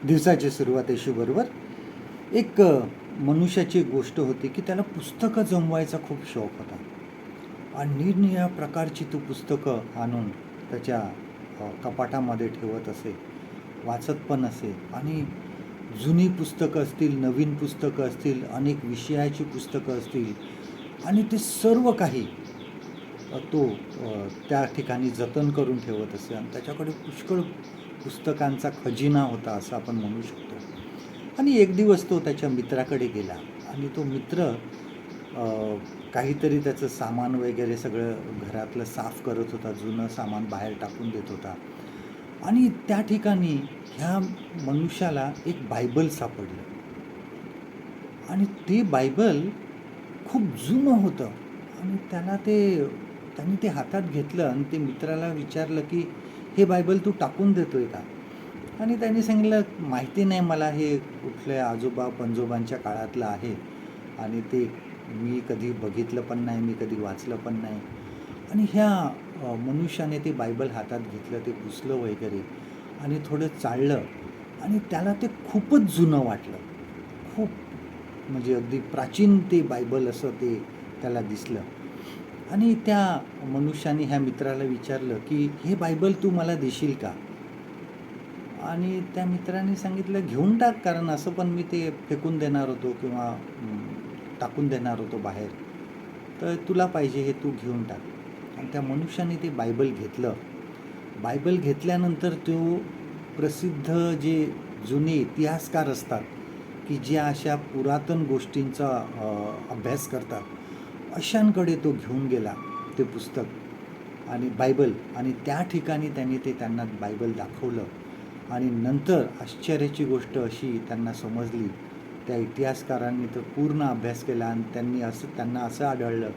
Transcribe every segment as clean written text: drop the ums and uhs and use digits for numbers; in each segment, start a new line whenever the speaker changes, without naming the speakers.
दिवसाची सुरुवात येशूबरोबर. एक मनुष्याची एक गोष्ट होती की त्याला पुस्तकं जमवायचा खूप शौक होता आणि निरनिराळ्या प्रकारची तो पुस्तकं आणून त्याच्या कपाटामध्ये ठेवत असे, वाचत पण असे. आणि जुनी पुस्तकं असतील, नवीन पुस्तकं असतील, अनेक विषयाची पुस्तकं असतील आणि ते सर्व काही तो त्या ठिकाणी जतन करून ठेवत असे आणि त्याच्याकडे पुष्कळ पुस्तकांचा खजिना होता असं आपण म्हणू शकतो. आणि एक दिवस तो त्याच्या मित्राकडे गेला आणि तो मित्र काहीतरी त्याचं सामान वगैरे सगळं घरातलं साफ करत होता, जुनं सामान बाहेर टाकून देत होता. आणि त्या ठिकाणी ह्या मनुष्याला एक बायबल सापडलं आणि ते बायबल खूप जुनं होतं आणि त्यांनी ते हातात घेतलं आणि ते मित्राला विचारलं की हे बायबल तू टाकून देतोय का? आणि त्यांनी सांगितलं माहिती नाही मला, हे कुठल्या आजोबा पणजोबांच्या काळातलं आहे आणि ते मी कधी बघितलं पण नाही, मी कधी वाचलं पण नाही. आणि ह्या मनुष्याने ते बायबल हातात घेतलं, ते पुसलं वगैरे आणि थोडं चाललं आणि त्याला ते खूपच जुनं वाटलं. खूप म्हणजे अगदी प्राचीन ते बायबल असं ते त्याला दिसलं. आणि त्या मनुष्याने ह्या मित्राला विचारलं की हे बायबल तू मला देशील का? आणि त्या मित्राने सांगितलं घेऊन टाक, कारण असं पण मी ते फेकून देणार होतो किंवा टाकून देणार होतो बाहेर, तर तुला पाहिजे हे तू घेऊन टाक. आणि त्या मनुष्याने ते बायबल घेतलं. बायबल घेतल्यानंतर तो प्रसिद्ध जे जुने इतिहासकार असतात की जे अशा पुरातन गोष्टींचा अभ्यास करतात, अशांकडे तो घेऊन गेला ते पुस्तक आणि बायबल. आणि त्या ठिकाणी त्यांना बायबल दाखवलं. आणि नंतर आश्चर्याची गोष्ट अशी त्यांना समजली, त्या इतिहासकारांनी तर पूर्ण अभ्यास केला आणि त्यांना असं आढळलं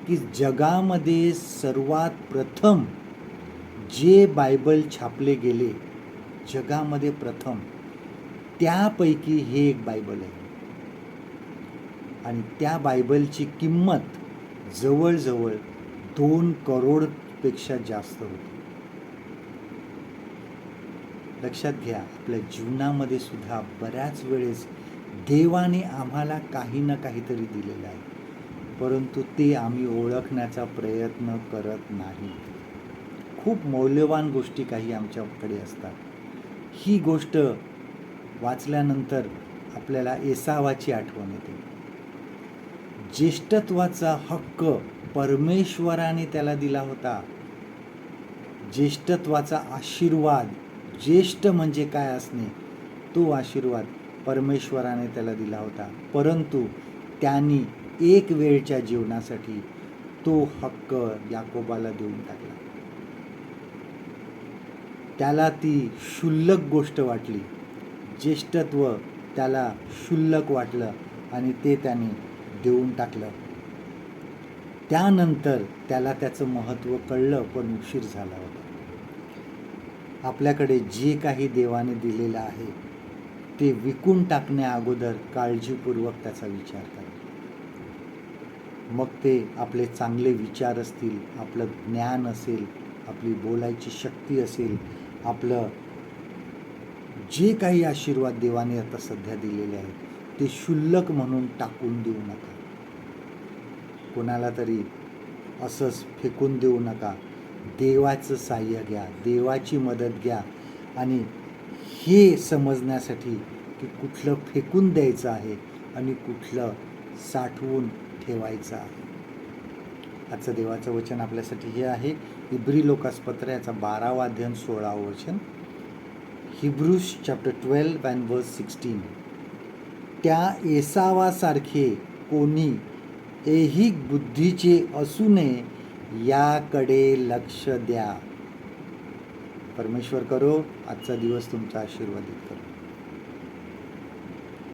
की जगामध्ये सर्वात प्रथम जे बायबल छापले गेले, जगामध्ये प्रथम, त्यापैकी हे एक बायबल आहे. आणि त्या बायबलची किंमत जवळजवळ 2 करोडपेक्षा जास्त होती. लक्षात घ्या, आपल्या जीवनामध्ये सुद्धा बऱ्याच वेळेस देवाने आम्हाला काही ना काहीतरी दिलेलं आहे, परंतु ते आम्ही ओळखण्याचा प्रयत्न करत नाही. खूप मौल्यवान गोष्टी काही आमच्याकडे असतात. ही गोष्ट वाचल्यानंतर आपल्याला एसावाची आठवण येते. ज्येष्ठत्वाचा हक्क परमेश्वराने त्याला दिला होता. ज्येष्ठत्वाचा आशीर्वाद, ज्येष्ठ म्हणजे काय असणे, तो आशीर्वाद परमेश्वराने त्याला दिला होता. परंतु त्यांनी एक वेळच्या जीवनासाठी तो हक्क याकोबाला देऊन टाकला. त्याला ती क्षुल्लक गोष्ट वाटली. ज्येष्ठत्व त्याला क्षुल्लक वाटलं आणि ते त्याने देऊन टाकलं. त्यानंतर त्याला त्याचं महत्त्व कळलं, पण उशीर झाला होता. आपल्याकडे जे काही देवाने दिलेलं आहे ते विकून टाकण्या अगोदर काळजीपूर्वक त्याचा विचार करा. मग ते आपले चांगले विचार असतील, आपलं ज्ञान असेल, आपली बोलायची शक्ती असेल, आपलं जे काही आशीर्वाद देवाने आता सध्या दिलेले आहेत ते क्षुल्लक म्हणून टाकून देऊ नका. कोणाला तरी असंच फेकून देऊ नका. देवाचं साह्य घ्या, देवाची मदत घ्या आणि हे समजण्यासाठी की कुठलं फेकून द्यायचं आहे आणि कुठलं साठवून ठेवायचं आहे. आजचं देवाचं वचन आपल्यासाठी हे आहे, इब्री पत्र याचा 12वा अध्याय 16व वचन. Hebrews chapter 12 and verse 16. त्या एसावासारखे कोणी ऐहिक बुद्धीचे असू नये याकडे लक्ष द्या. परमेश्वर करो आजचा दिवस तुमचा आशीर्वादित करो.